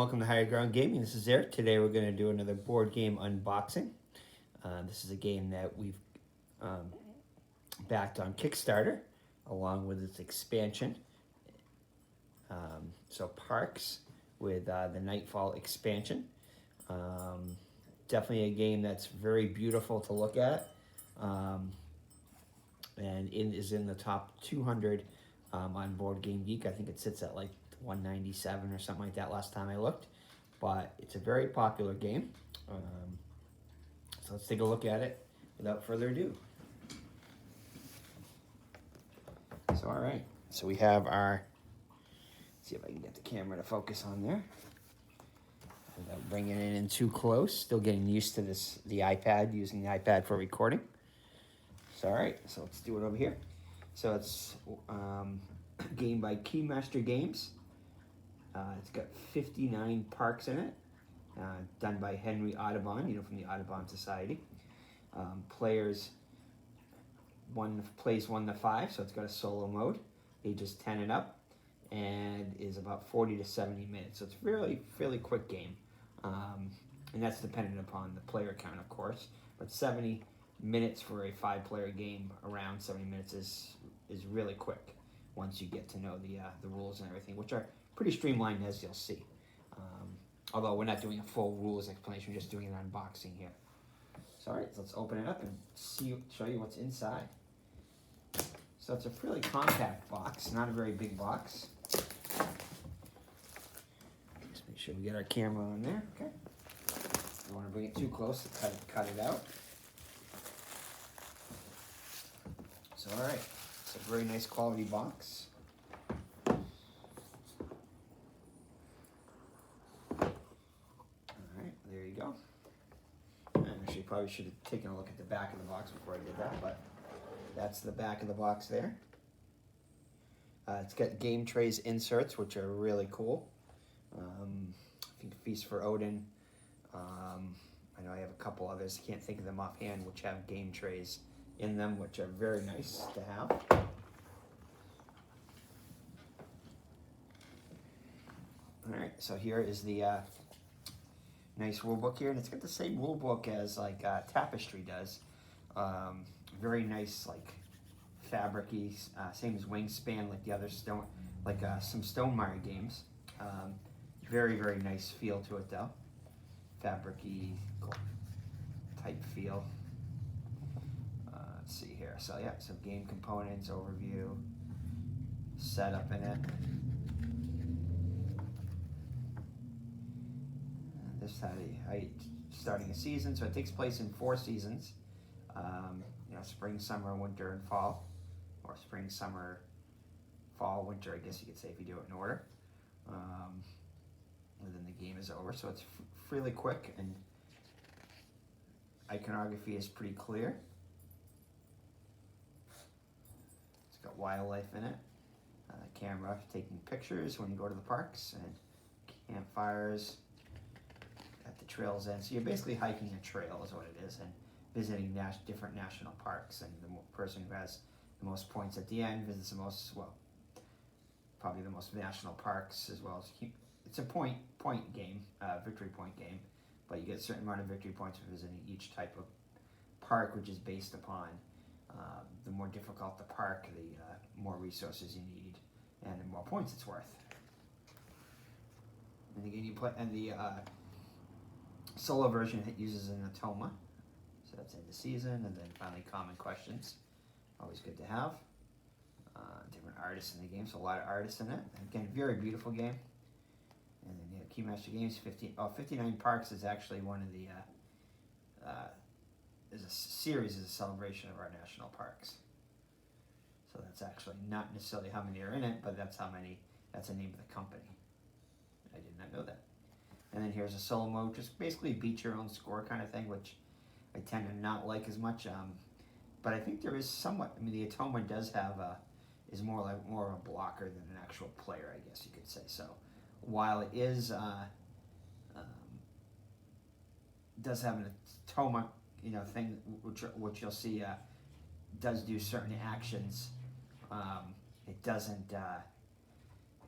welcome to Higher Ground Gaming. This is Eric. Today we're going to do another board game unboxing. This is a game that we've backed on Kickstarter along with its expansion. So Parks with the Nightfall expansion. Definitely a game that's very beautiful to look at, and it is in the top 200 on Board Game Geek. I think it sits at like 197 or something like that last time I looked, but it's a very popular game. So let's take a look at it without further ado. So all right, so we have our, let's see if I can get the camera to focus on there without bringing it in too close. Still getting used to this, the iPad, using the iPad for recording. So all right, so let's do it over here. So it's a game by Keymaster Games. It's got 59 parks in it, done by Henry Audubon, from the Audubon Society. Players plays 1 to 5, so it's got a solo mode, ages 10 and up, and is about 40 to 70 minutes. So it's fairly quick game, and that's dependent upon the player count, of course. But 70 minutes for a 5-player game, around 70 minutes is really quick once you get to know the rules and everything, which are pretty streamlined, as you'll see. Although we're not doing a full rules explanation, we're just doing an unboxing here. So all right, so let's open it up and show you what's inside. So it's a fairly compact box, not a very big box. Just make sure we get our camera on there, okay? Don't want to bring it too close to cut it out. So all right, it's a very nice quality box. Actually, probably should have taken a look at the back of the box before I did that, but that's the back of the box there. It's got game trays inserts, which are really cool. I think Feast for Odin. I know I have a couple others. I can't think of them offhand, which have game trays in them, which are very nice to have. All right, so here is the nice rule book here, and it's got the same rule book as like Tapestry does. Very nice, like fabricy, same as Wingspan, like the other stone, like some Stonemaier games. Very nice feel to it though, fabricy type feel. Let's see here. So yeah, some game components, overview, setup in it. This is how starting a season, so it takes place in 4 seasons. Spring, summer, winter, and fall, or spring, summer, fall, winter. I guess you could say if you do it in order. And then the game is over, so it's really quick, and iconography is pretty clear. It's got wildlife in it. Camera taking pictures when you go to the parks, and campfires at the trail's end. So you're basically hiking a trail is what it is, and visiting different national parks, and the person who has the most points at the end visits the most, probably the most national parks, as well as, it's a point game, victory point game, but you get a certain amount of victory points for visiting each type of park, which is based upon the more difficult the park, the more resources you need, and the more points it's worth. And again, you put, and the solo version uses an automa, so that's end of season, and then finally common questions, always good to have. Different artists in the game, so a lot of artists in it. Again, very beautiful game. And then Keymaster Games, 59 Parks is actually one of the is a series, is a celebration of our national parks. So that's actually not necessarily how many are in it, but that's that's the name of the company. I did not know that. And then here's a solo mode, just basically beat your own score kind of thing, which I tend to not like as much. But I think there is somewhat, the Atoma does have is more of a blocker than an actual player, I guess you could say. So while it is, does have an Atoma, thing, which you'll see does do certain actions, it doesn't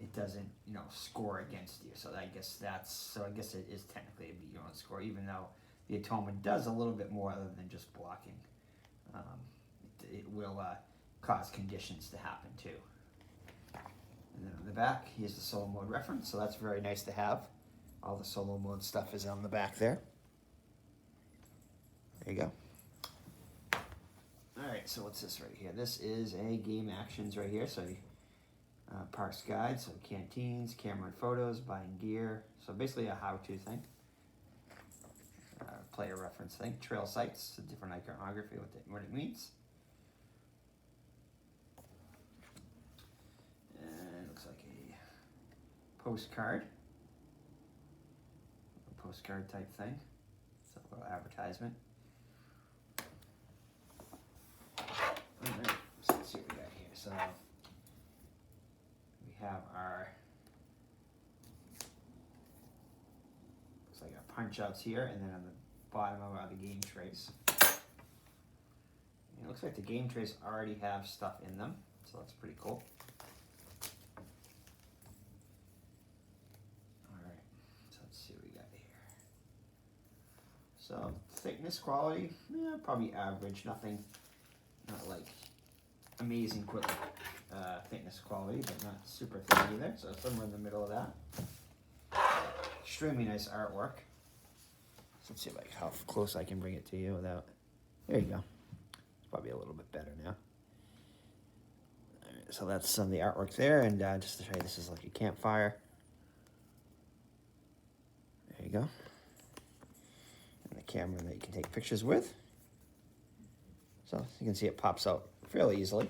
it doesn't, you know, score against you. So I guess it is technically a beat your own score, even though the atonement does a little bit more other than just blocking. It will cause conditions to happen too. And then on the back, here's the solo mode reference, so that's very nice to have. All the solo mode stuff is on the back there. There you go. All right, so what's this right here? This is a game actions right here. So parks guide, so canteens, camera and photos, buying gear. So basically a how-to thing. Player reference thing. Trail sites, a different iconography, what it means. And it looks like a postcard. A postcard type thing. It's a little advertisement. Alright, so let's see what we got here. So we have our, looks like our punch outs here, and then on the bottom of are the game trays. And it looks like the game trays already have stuff in them, so that's pretty cool. Alright, so let's see what we got here. So thickness quality, probably average, nothing, not like amazing thickness quality, but not super thin either, so somewhere in the middle of that. Extremely nice artwork. So let's see how close I can bring it to you without, there you go. It's probably a little bit better now. All right, so that's some of the artwork there, and just to show you, this is like a campfire. There you go. And the camera that you can take pictures with. So you can see it pops out fairly easily.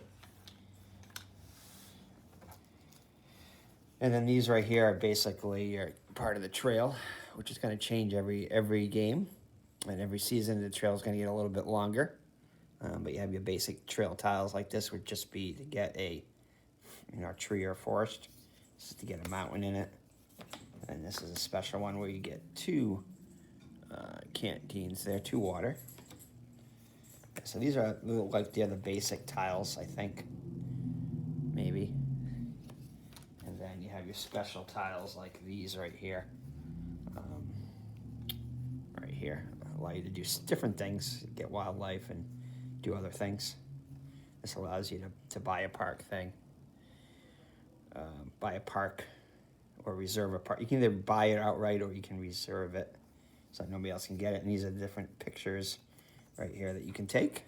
And then these right here are basically part of the trail, which is going to change every game, and every season the trail is going to get a little bit longer. But you have your basic trail tiles like this would just be to get a tree or forest. This is to get a mountain in it. And this is a special one where you get two canteens there, 2 water. So these are like the other basic tiles, I think, maybe. And then you have your special tiles like these right here. Right here, allow you to do different things, get wildlife and do other things. This allows you to buy a park thing, buy a park or reserve a park. You can either buy it outright or you can reserve it so nobody else can get it. And these are different pictures right here that you can take.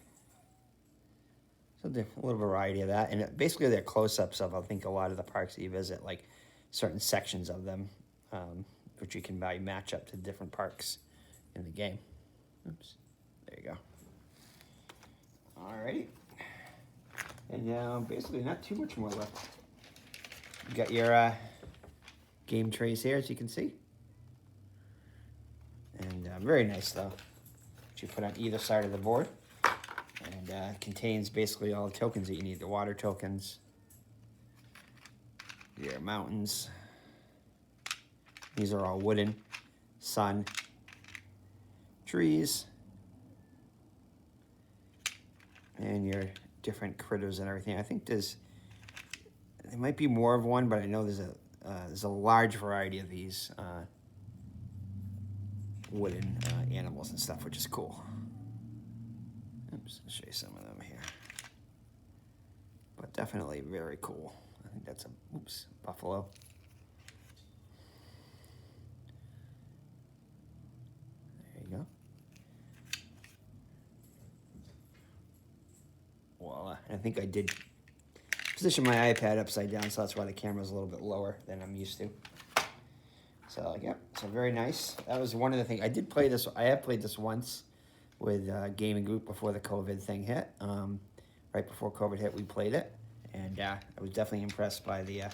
So a little variety of that. And basically they're close-ups of, I think, a lot of the parks that you visit, like certain sections of them, which you can match up to different parks in the game. Oops, there you go. Alrighty. And now basically not too much more left. You got your game trays here, as you can see. And very nice though, which you put on either side of the board. And contains basically all the tokens that you need. The water tokens, your mountains. These are all wooden, sun, trees, and your different critters and everything. I think there might be more of one, but I know there's a large variety of these wooden animals and stuff, which is cool. Oops, I'll show you some of them here. But definitely very cool. I think that's a buffalo. There you go. Voila. I think I did position my iPad upside down, so that's why the camera's a little bit lower than I'm used to. So yeah, so very nice. That was one of the things. I did play this. I have played this once with a gaming group before the COVID thing hit. Right before COVID hit, we played it, and I was definitely impressed by the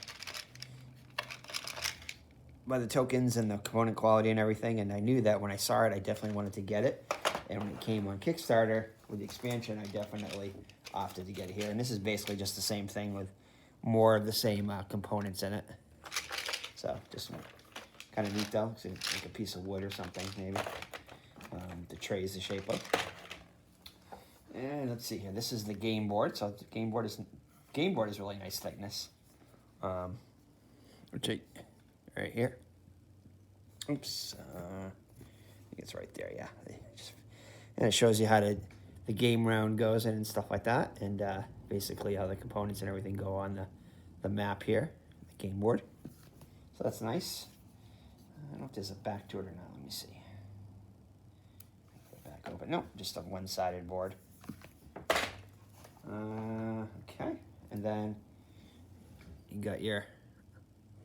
tokens and the component quality and everything. And I knew that when I saw it, I definitely wanted to get it. And when it came on Kickstarter with the expansion, I definitely opted to get it here. And this is basically just the same thing with more of the same components in it. So just kind of neat though, so like a piece of wood or something maybe. The tray is the shape of. And let's see here. This is the game board. So the game board is really nice thickness. which right here. Oops, I think it's right there, yeah. And it shows you how the game round goes and stuff like that, and basically how the components and everything go on the map here, the game board. So that's nice. I don't know if there's a back to it or not. Let me see. Put it back open. No, just a one-sided board. Okay, and then you got your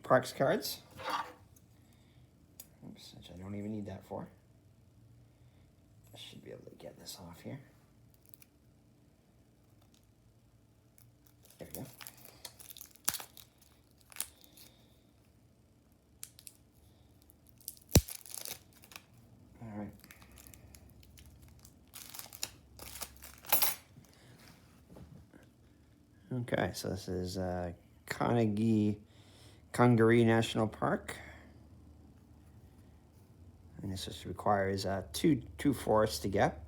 Parks cards. Oops, which I don't even need that for. I should be able to get this off here. There we go. All right. Okay, so this is Congaree National Park. And this just requires two forests to get.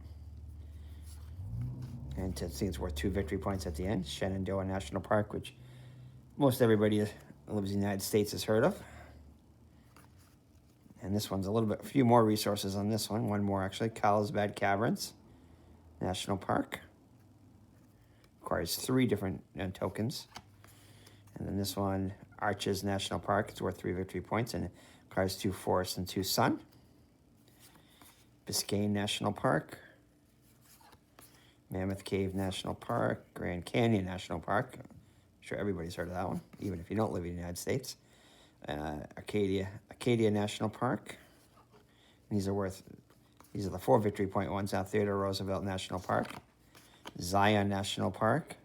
And I think it's worth 2 victory points at the end. Shenandoah National Park, which most everybody that lives in the United States has heard of. And this one's a few more resources on this one. One more actually. Carlsbad Caverns National Park. Requires 3 different tokens. And then this one, Arches National Park. It's worth 3 victory points and it requires 2 forests and 2 sun. Biscayne National Park. Mammoth Cave National Park. Grand Canyon National Park. I'm sure everybody's heard of that one, even if you don't live in the United States. Acadia National Park. And these are the 4 victory point ones now. Theodore Roosevelt National Park. Zion National Park.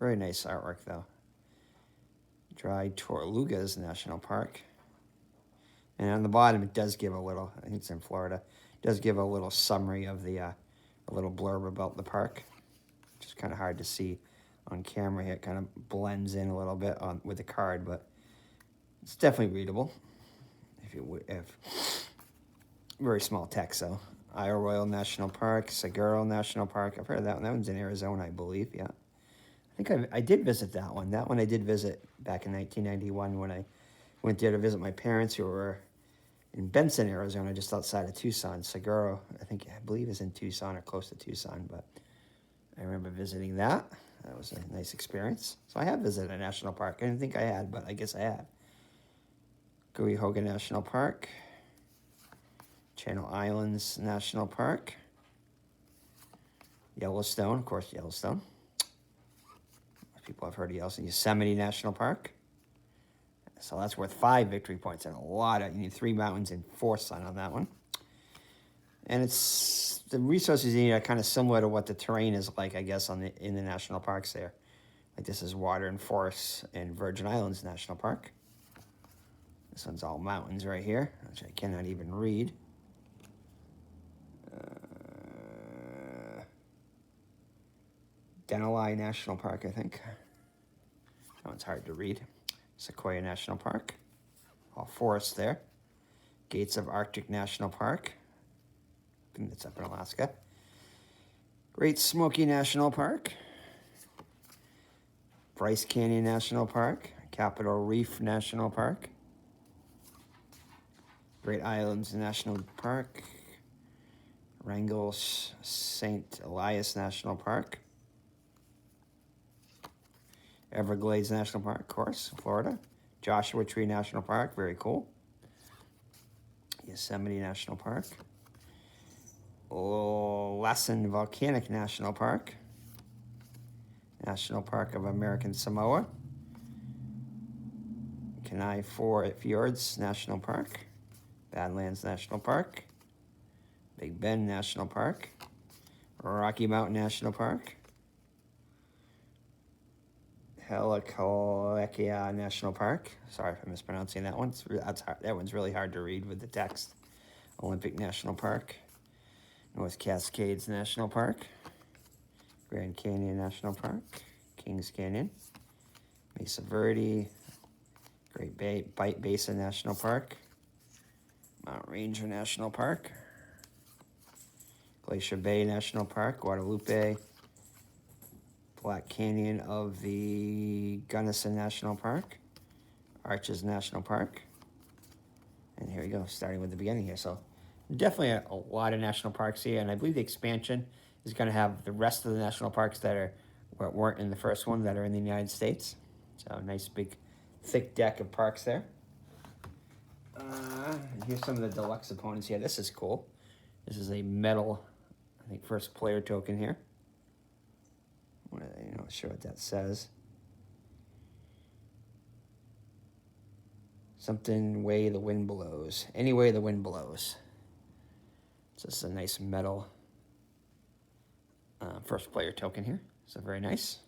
Very nice artwork though. Dried Tortugas National Park. And on the bottom it does give a little, I think it's in Florida, it does give a little summary of a little blurb about the park, which is kind of hard to see on camera here. It kind of blends in a little bit with the card, but it's definitely readable. If very small text though. Isle Royal National Park, Saguaro National Park. I've heard of that one. That one's in Arizona, I believe. Yeah, I think I did visit that one. That one I did visit back in 1991 when I went there to visit my parents who were in Benson, Arizona, just outside of Tucson. Saguaro, I believe is in Tucson or close to Tucson, but I remember visiting that. That was a nice experience. So I have visited a national park. I didn't think I had, but I guess I have. Cuyahoga National Park. Channel Islands National Park. Yellowstone, of course, Yellowstone. Most people have heard of Yellowstone. Yosemite National Park. So that's worth 5 victory points and you need 3 mountains and 4 sun on that one. And the resources you need are kind of similar to what the terrain is like, I guess, in the national parks there. Like this is water and forests in Virgin Islands National Park. This one's all mountains right here, which I cannot even read. Denali National Park, I think. That one's hard to read. Sequoia National Park. All forests there. Gates of Arctic National Park. I think that's up in Alaska. Great Smoky National Park. Bryce Canyon National Park. Capitol Reef National Park. Great Islands National Park. Wrangell St. Elias National Park. Everglades National Park, of course, Florida. Joshua Tree National Park, very cool. Yosemite National Park. Lassen Volcanic National Park. National Park of American Samoa. Kenai Fjords National Park. Badlands National Park. Big Bend National Park. Rocky Mountain National Park. Helicoekia National Park. Sorry if I'm mispronouncing that one. That one's really hard to read with the text. Olympic National Park. North Cascades National Park. Grand Canyon National Park. Kings Canyon. Mesa Verde. Great Basin National Park. Mount Ranger National Park. Glacier Bay National Park. Guadalupe. Black Canyon of the Gunnison National Park, Arches National Park. And here we go, starting with the beginning here. So definitely a lot of national parks here, and I believe the expansion is going to have the rest of the national parks that weren't in the first one that are in the United States. So nice big thick deck of parks there. And here's some of the deluxe opponents here. This is cool. This is a metal, I think, first player token here. Not sure what that says. Something way the wind blows. Any way the wind blows. So this is a nice metal first player token here. So very nice.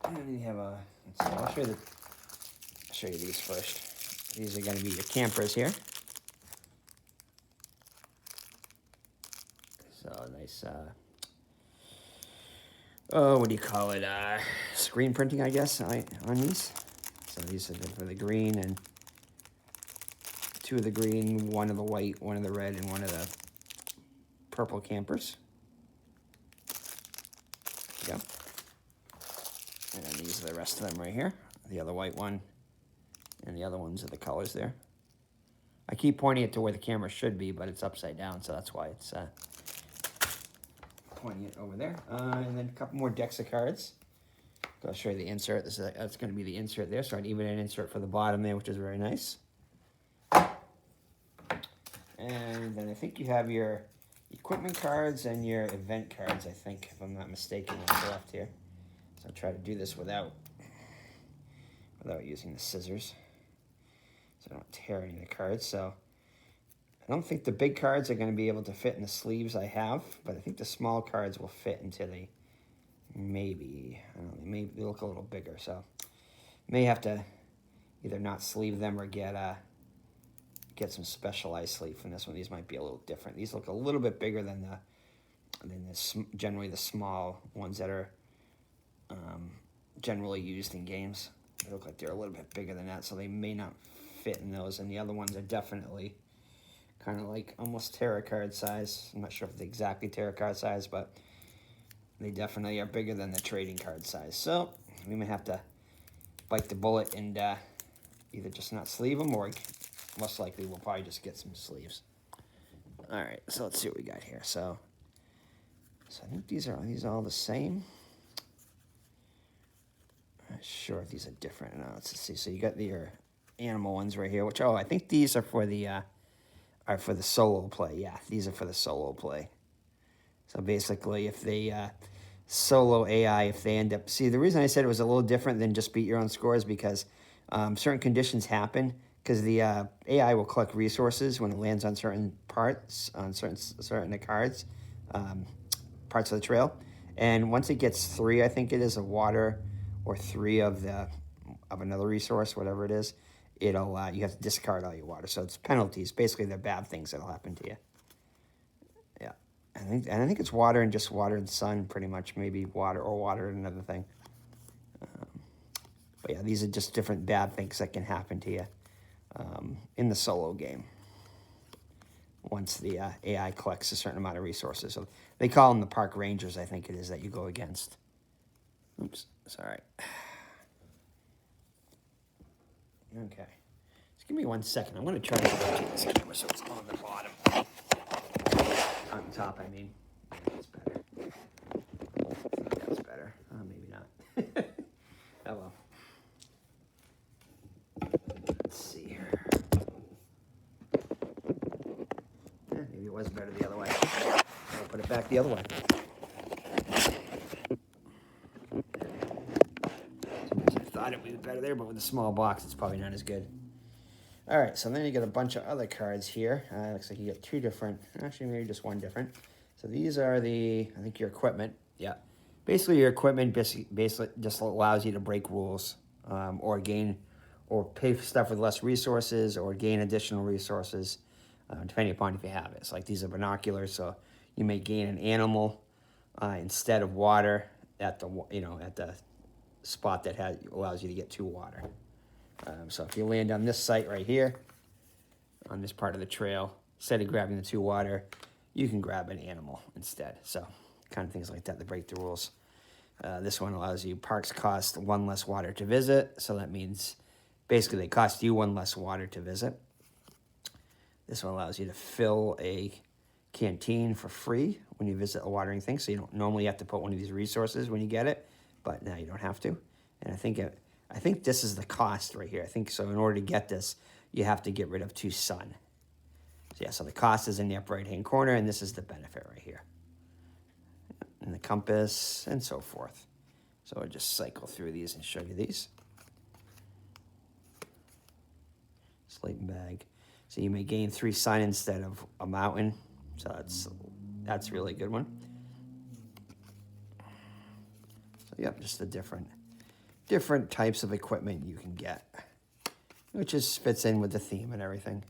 And then you have a, let's see, I'll show you these first. These are going to be your campers here. So nice, what do you call it? Screen printing, I guess, on these. So these are good for the green, and 2 of the green, 1 of the white, 1 of the red, and 1 of the purple campers. There you go. And then these are the rest of them right here. The other white one, and the other ones are the colors there. I keep pointing it to where the camera should be, but it's upside down, so that's why it's pointing it over there. And then a couple more decks of cards. I'll show you the insert. That's going to be the insert there, so I'd even an insert for the bottom there, which is very nice. And then I think you have your equipment cards and your event cards, I think, if I'm not mistaken, on the left here. So I'll try to do this without using the scissors, so I don't tear any of the cards. So I don't think the big cards are going to be able to fit in the sleeves I have, but I think the small cards will fit into the, maybe, I don't know, they may look a little bigger, so may have to either not sleeve them or get some specialized sleeve from this one. These might be a little different. These look a little bit bigger than generally the small ones that are generally used in games. They look like they're a little bit bigger than that, so they may not fit in those. And the other ones are definitely kind of like almost tarot card size. I'm not sure if it's exactly tarot card size, but they definitely are bigger than the trading card size. So we may have to bite the bullet and either just not sleeve them, or most likely we'll probably just get some sleeves. All right, so let's see what we got here. So I think these are all the same. I'm not sure if these are different. No, let's see. So you got your animal ones right here, which, I think these are for the solo play. Yeah, these are for the solo play. So basically, if they solo AI, if they end up... See, the reason I said it was a little different than just beat your own scores, because certain conditions happen, because the AI will collect resources when it lands on certain parts, on certain cards, parts of the trail. And once it gets 3, I think it is, of water, or 3 of another resource, whatever it is, it'll you have to discard all your water. So it's penalties. Basically, they're bad things that'll happen to you. Yeah, I think it's water and just water and sun, pretty much. Maybe water and another thing. But yeah, these are just different bad things that can happen to you in the solo game once the AI collects a certain amount of resources. So they call them the park rangers, I think it is, that you go against. Oops, sorry. Okay, just give me 1 second. I'm going to try to rotate this camera so it's on the bottom. On top, I mean. That's better. That's better. Maybe not. Oh well. Let's see here. Maybe it was better the other way. I'll put it back the other way. I thought it would be better there, but with a small box, it's probably not as good. All right, so then you get a bunch of other cards here. Looks like you get 2 different, actually maybe just 1 different. So these are I think your equipment. Yeah. Basically, your equipment basically just allows you to break rules, or pay for stuff with less resources, or gain additional resources, depending upon if you have it. So like these are binoculars, so you may gain an animal instead of water at the spot that allows you to get 2 water. So if you land on this site right here, on this part of the trail, instead of grabbing the 2 water, you can grab an animal instead. So kind of things like that break the rules. This one allows you, parks cost 1 less water to visit. So that means basically they cost you 1 less water to visit. This one allows you to fill a canteen for free when you visit a watering thing. So you don't normally have to put one of these resources when you get it, but now you don't have to. And I think this is the cost right here. I think so in order to get this, you have to get rid of 2 sun. So yeah, so the cost is in the upper right-hand corner, and this is the benefit right here. And the compass, and so forth. So I'll just cycle through these and show you these. Slate and bag. So you may gain 3 sun instead of a mountain. So that's really good one. So yep, just the different types of equipment you can get, which just fits in with the theme and everything.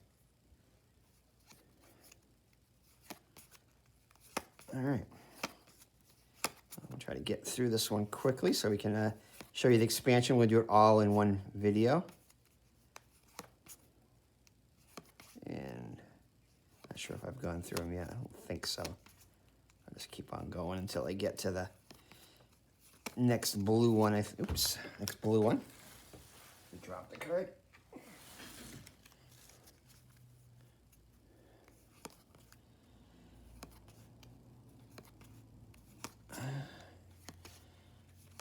All right. I'll try to get through this one quickly so we can show you the expansion. We'll do it all in one video. And not sure if I've gone through them yet. I don't think so. I'll just keep on going until I get to the next blue one. Next blue one. Drop the card.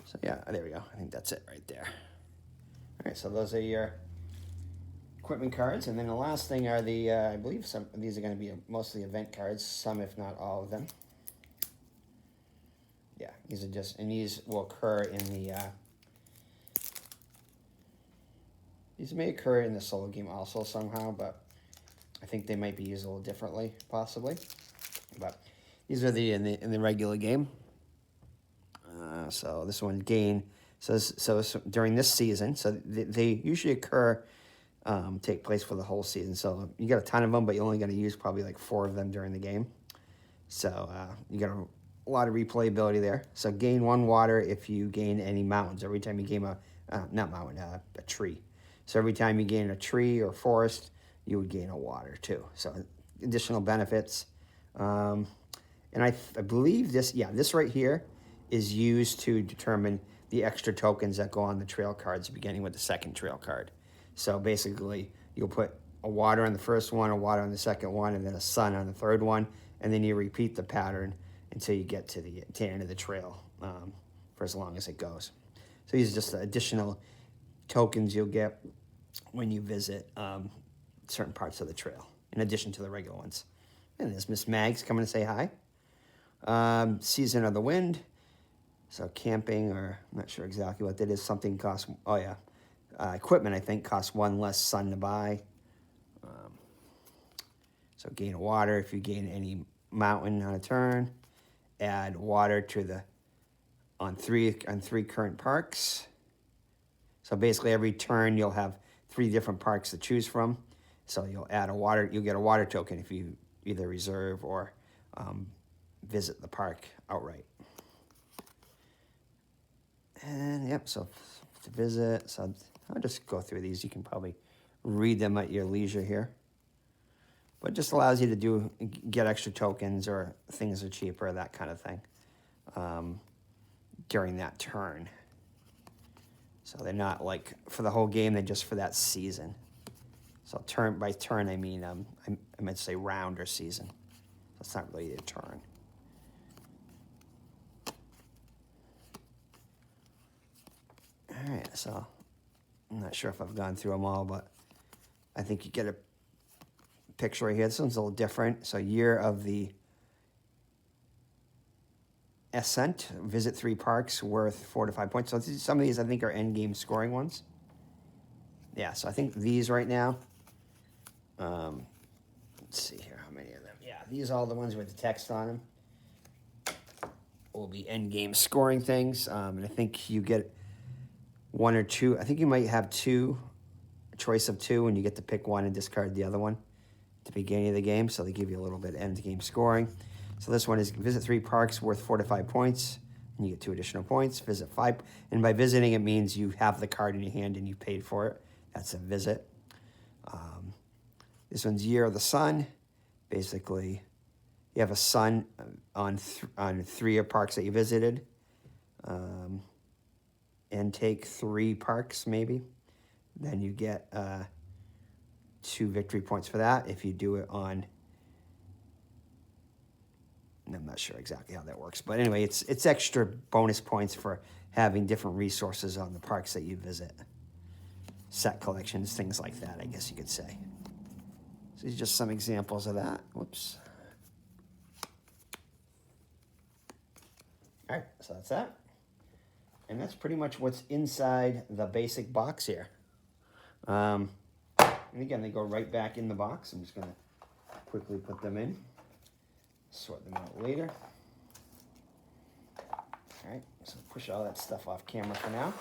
So yeah, there we go. I think that's it right there. All right, so those are your equipment cards, and then the last thing are the I believe some of these are going to be mostly event cards, some if not all of them. Yeah, these are just, and these will occur in the these may occur in the solo game also somehow, but I think they might be used a little differently, possibly. But these are in the regular game. So this one gain says so during this season. So they usually occur, take place for the whole season. So you got a ton of them, but you're only going to use probably like 4 of them during the game. So you got a lot of replayability there. So gain 1 water if you gain any mountains. Every time you gain a tree. So every time you gain a tree or forest, you would gain a water too. So additional benefits. And I believe this right here is used to determine the extra tokens that go on the trail cards, beginning with the second trail card. So basically, you'll put a water on the first one, a water on the second one, and then a sun on the third one, and then you repeat the pattern until you get to the end of the trail for as long as it goes. So these are just the additional tokens you'll get when you visit certain parts of the trail, in addition to the regular ones. And there's Miss Mags coming to say hi. Season of the Wind. So camping, or I'm not sure exactly what that is. Something costs, equipment I think costs 1 less sun to buy. So gain a water if you gain any mountain on a turn. Add water to on three current parks. So basically every turn you'll have 3 different parks to choose from. So you'll get a water token if you either reserve or visit the park outright. And yep, so to visit, so I'll just go through these. You can probably read them at your leisure here. But it just allows you to get extra tokens, or things are cheaper, that kind of thing, during that turn. So they're not like for the whole game, they're just for that season. So turn by turn, I mean, I meant to say round or season. That's not really a turn. All right, so I'm not sure if I've gone through them all, but I think you get a picture right here. This one's a little different. So year of the ascent, visit 3 parks worth 4 to 5 points. So some of these I think are end game scoring ones. Yeah, so I think these right now, let's see here, how many of them? Yeah, these are all the ones with the text on them. Will be end game scoring things. And I think you get 1 or 2. I think you might have 2, a choice of 2, and you get to pick one and discard the other one at the beginning of the game. So they give you a little bit of end game scoring. So this one is visit 3 parks worth 4 to 5 points, and you get 2 additional points. Visit 5, and by visiting it means you have the card in your hand and you paid for it. That's a visit. This one's Year of the Sun. Basically, you have a sun on 3 of parks that you visited, and take 3 parks maybe, then you get 2 victory points for that. If you do it on, I'm not sure exactly how that works, but anyway, it's extra bonus points for having different resources on the parks that you visit. Set collections, things like that, I guess you could say. So these are just some examples of that. Whoops. All right, so that's that. And that's pretty much what's inside the basic box here. And again, they go right back in the box. I'm just going to quickly put them in. Sort them out later. All right, so push all that stuff off camera for now.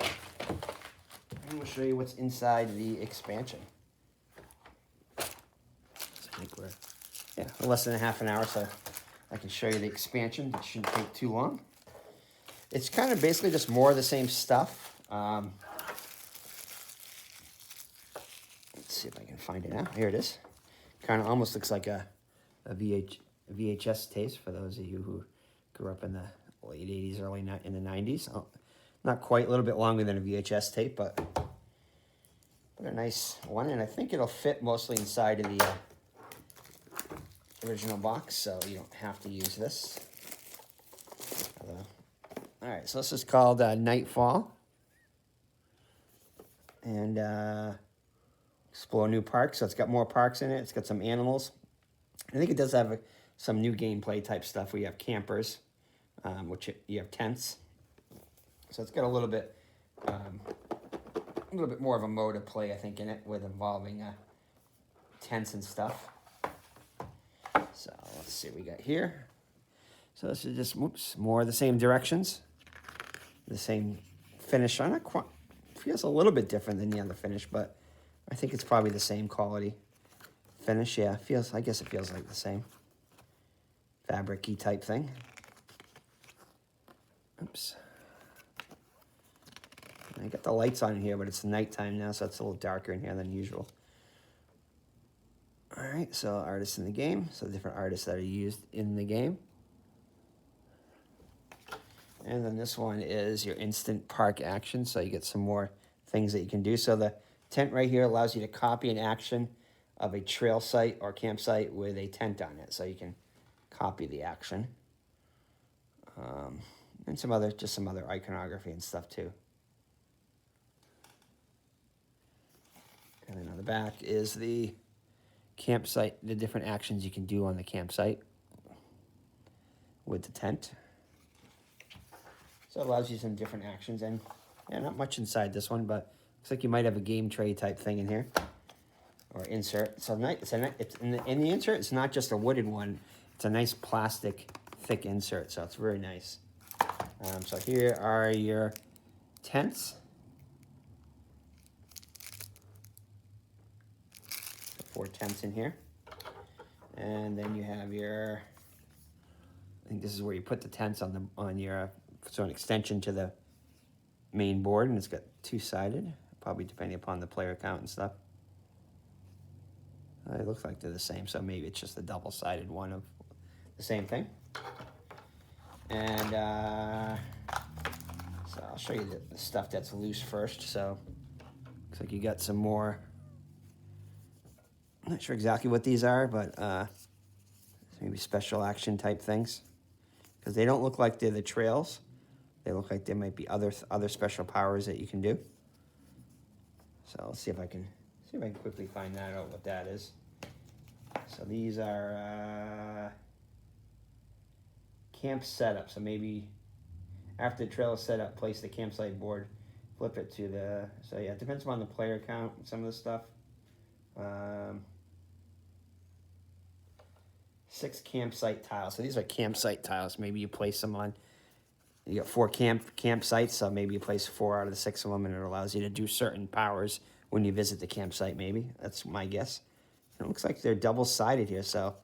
And we'll show you what's inside the expansion. So I think we're less than a half an hour, so I can show you the expansion. It shouldn't take too long. It's kind of basically just more of the same stuff. Let's see if I can find it now. Here it is. Kind of almost looks like a VHS tape for those of you who grew up in the late 80s, in the 90s. Oh, not quite, a little bit longer than a VHS tape, but a nice one. And I think it'll fit mostly inside of the original box, so you don't have to use this. All right, so this is called Nightfall. And explore new parks. So it's got more parks in it. It's got some animals. I think it does have some new gameplay type stuff where you have campers, which you have tents. So it's got a little bit more of a mode of play, I think, in it, with involving tents and stuff. So let's see what we got here. So this is just more of the same directions, the same finish on it. Feels a little bit different than the other finish, but I think it's probably the same quality finish. Yeah, I guess it feels like the same fabric-y type thing. Oops. I got the lights on here, but it's nighttime now, so it's a little darker in here than usual. All right, so artists in the game. So different artists that are used in the game. And then this one is your instant park action, so you get some more things that you can do. So the tent right here allows you to copy an action of a trail site or campsite with a tent on it, so you can copy the action. And some other iconography and stuff too. And then on the back is the campsite, the different actions you can do on the campsite with the tent. So it allows you some different actions, and not much inside this one, but looks like you might have a game tray type thing in here, or insert. So it's in the insert, it's not just a wooden one, it's a nice plastic thick insert, so it's very nice. So here are your tents. 4 tents in here. And then you have your, I think this is where you put the tents on your, so an extension to the main board, and it's got 2-sided, probably depending upon the player count and stuff. It looks like they're the same, so maybe it's just a double-sided one of the same thing. And so I'll show you the stuff that's loose first. So looks like you got some more. I'm not sure exactly what these are, but maybe special action type things, because they don't look like they're the trails. They look like there might be other special powers that you can do. So let's see if I can quickly find that out what that is. So these are camp setup. So maybe after the trail is set up, place the campsite board, flip it to the. So yeah, it depends on the player count and some of the stuff. 6 campsite tiles. So these are campsite tiles. Maybe you place them on. You got 4 campsites, so maybe you place 4 out of the 6 of them, and it allows you to do certain powers when you visit the campsite. Maybe that's my guess. And it looks like they're double-sided here, so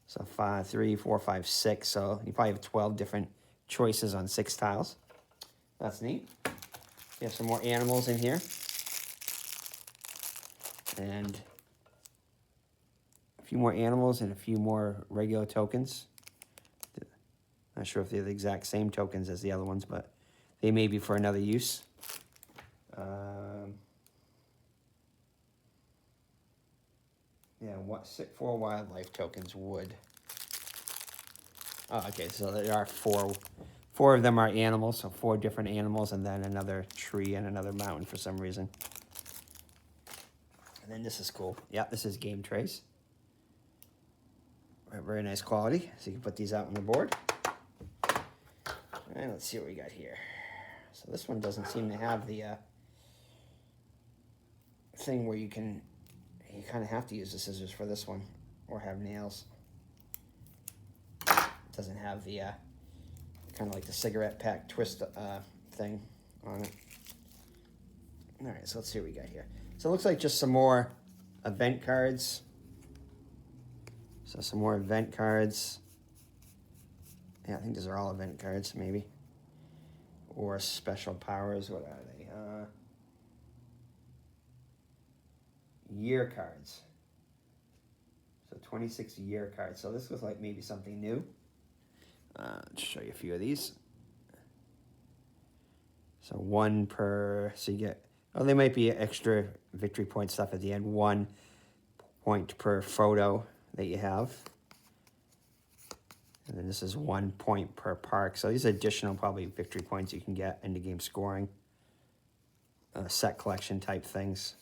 5, 3, 4, 5, 6. So you probably have 12 different choices on 6 tiles. That's neat. You have some more animals in here, and few more animals and a few more regular tokens. Not sure if they're the exact same tokens as the other ones, but they may be for another use. Yeah, 4 wildlife tokens would. Oh, okay, so there are four of them are animals, so 4 different animals, and then another tree and another mountain for some reason. And then this is cool. Yeah, this is game trays. Very nice quality. So you can put these out on the board. And let's see what we got here. So this one doesn't seem to have the thing where you kind of have to use the scissors for this one, or have nails. It doesn't have the kind of like the cigarette pack twist thing on it. All right, so let's see what we got here. So it looks like just some more event cards. So some more event cards. Yeah, I think these are all event cards, maybe. Or special powers, what are they? Year cards. So 26 year cards. So this was like maybe something new. Let's show you a few of these. So 1 per, so you get, oh, they might be extra victory point stuff at the end. 1 point per photo that you have. And then this is 1 point per park. So these are additional probably victory points you can get into game scoring. Set collection type things.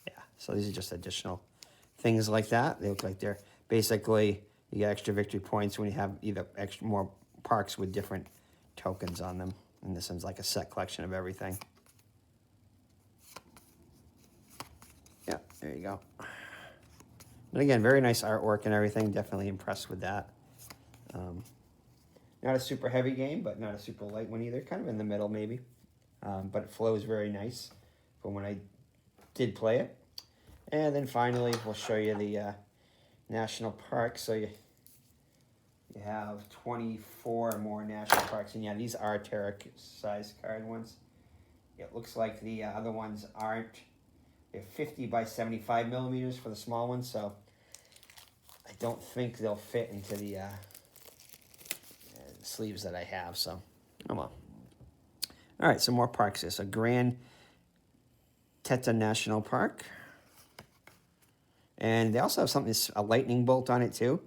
Yeah, so these are just additional things like that. They look like they're basically, you get extra victory points when you have either more parks with different tokens on them. And this one's like a set collection of everything. Yeah, there you go. And again, very nice artwork and everything. Definitely impressed with that. Not a super heavy game, but not a super light one either. Kind of in the middle, maybe. But it flows very nice from when I did play it. And then finally, we'll show you the national parks. So you have 24 more national parks. And yeah, these are Terra-sized card ones. It looks like the other ones aren't. They're 50 by 75 millimeters for the small ones, so I don't think they'll fit into the sleeves that I have, so come on. All right, some more parks here. So Grand Teta National Park. And they also have something, a lightning bolt on it too,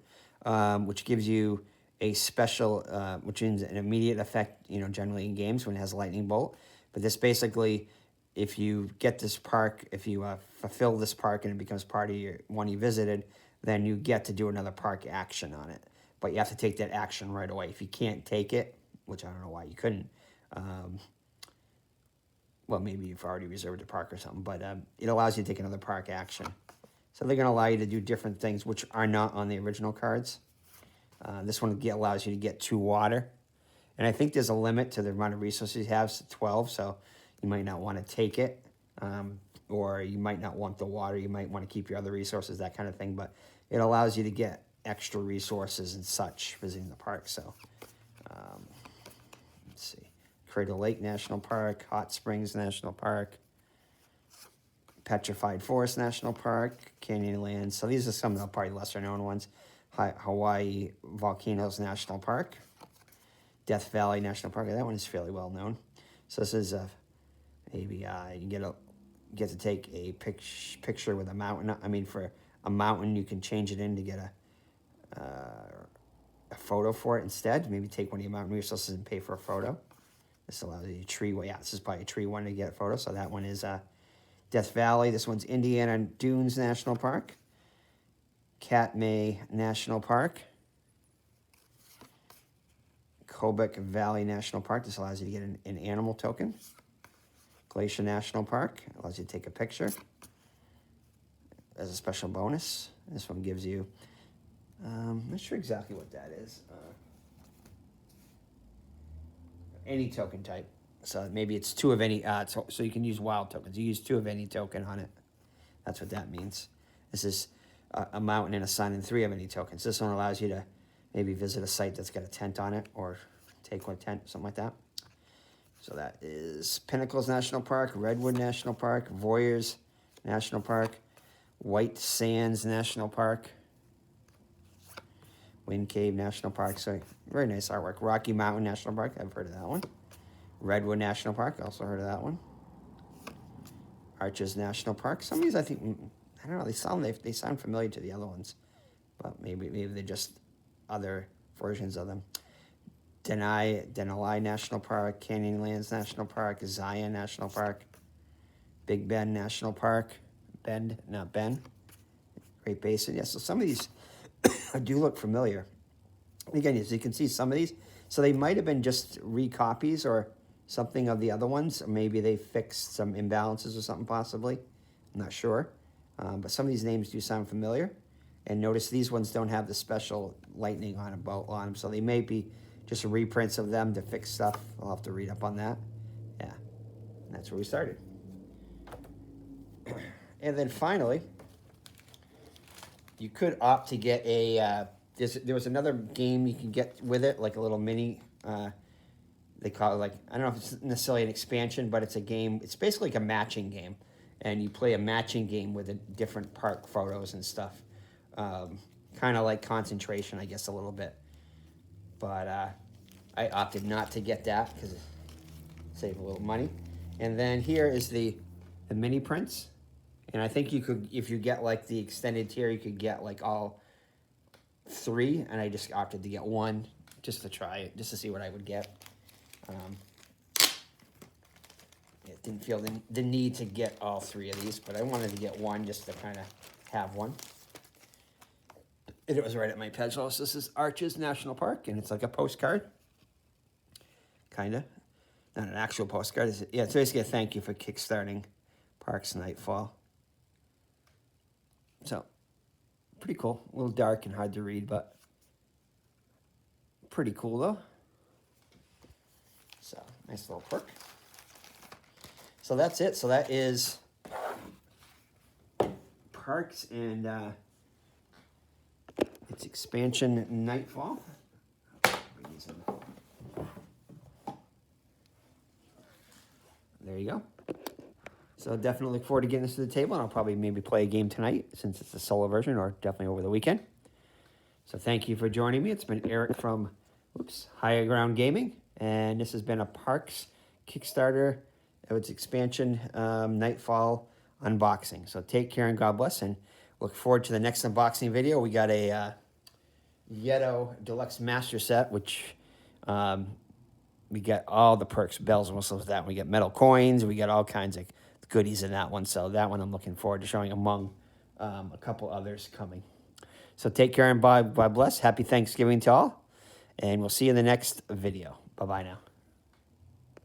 which gives you a special, which means an immediate effect, you know, generally in games when it has a lightning bolt. But this basically, if you get this park, if you fulfill this park and it becomes part of your one you visited, then you get to do another park action on it. But you have to take that action right away. If you can't take it, which I don't know why you couldn't, well, maybe you've already reserved a park or something, but it allows you to take another park action. So they're going to allow you to do different things, which are not on the original cards. This one allows you to get 2 water. And I think there's a limit to the amount of resources you have, 12, so you might not want to take it. Or you might not want the water. You might want to keep your other resources, that kind of thing. But it allows you to get extra resources and such visiting the park. So let's see. Crater Lake National Park, Hot Springs National Park, Petrified Forest National Park, Canyonlands. So these are some of the probably lesser known ones. Hawaii Volcanoes National Park, Death Valley National Park. That one is fairly well known. So this is maybe you get to take a picture with a mountain. I mean, for a mountain, you can change it in to get a photo for it instead. Maybe take one of your mountain resources and pay for a photo. This allows you a tree. Well, yeah, this is probably a tree one to get a photo. So that one is Death Valley. This one's Indiana Dunes National Park, Katmai National Park, Kobuk Valley National Park. This allows you to get an animal token. Glacier National Park allows you to take a picture as a special bonus. This one gives you, I'm not sure exactly what that is. Any token type. So maybe it's 2 of any, so you can use wild tokens. You use 2 of any token on it. That's what that means. This is a mountain and a sun and 3 of any tokens. This one allows you to maybe visit a site that's got a tent on it or take one tent, something like that. So that is Pinnacles National Park, Redwood National Park, Voyeurs National Park, White Sands National Park. Wind Cave National Park. So very nice artwork. Rocky Mountain National Park. I've heard of that one. Redwood National Park. Also heard of that one. Arches National Park. Some of these I think, I don't know, they sound familiar to the other ones, but maybe they're just other versions of them. Denali National Park, Canyonlands National Park, Zion National Park, Big Bend National Park, Bend. Great Basin. Yeah, so some of these do look familiar. Again, as you can see, some of these, so they might have been just recopies or something of the other ones, or maybe they fixed some imbalances or something possibly. I'm not sure. But some of these names do sound familiar. And notice these ones don't have the special lightning on them, so they may be just reprints of them to fix stuff. I'll have to read up on that. Yeah, and that's where we started. And then finally, you could opt to get a, there was another game you can get with it, like a little mini, they call it, like, I don't know if it's necessarily an expansion, but it's a game, it's basically like a matching game. And you play a matching game with the different park photos and stuff. Kind of like Concentration, I guess, a little bit. But I opted not to get that because it saved a little money. And then here is the mini prints. And I think you could, if you get like the extended tier, you could get like all 3. And I just opted to get 1 just to try it, just to see what I would get. It didn't feel the need to get all 3 of these, but I wanted to get 1 just to kind of have one. And it was right at my pledge house. This is Arches National Park, and it's like a postcard. Kind of. Not an actual postcard. Yeah, it's basically a thank you for kickstarting Parks Nightfall. So, pretty cool. A little dark and hard to read, but pretty cool, though. So, nice little perk. So that's it. So that is Parks and its expansion Nightfall. There you go. So definitely look forward to getting this to the table, and I'll probably maybe play a game tonight since it's a solo version, or definitely over the weekend. So thank you for joining me. It's been Eric from Higher Ground Gaming, and this has been a Parks Kickstarter. Its expansion Nightfall unboxing. So take care and God bless, and look forward to the next unboxing video. We got a Yeto Deluxe Master Set, which we got all the perks, bells and whistles with that. We get metal coins. We got all kinds of goodies in that one. So that one I'm looking forward to showing among a couple others coming. So take care and God bless. Happy Thanksgiving to all, and we'll see you in the next video. Bye-bye now.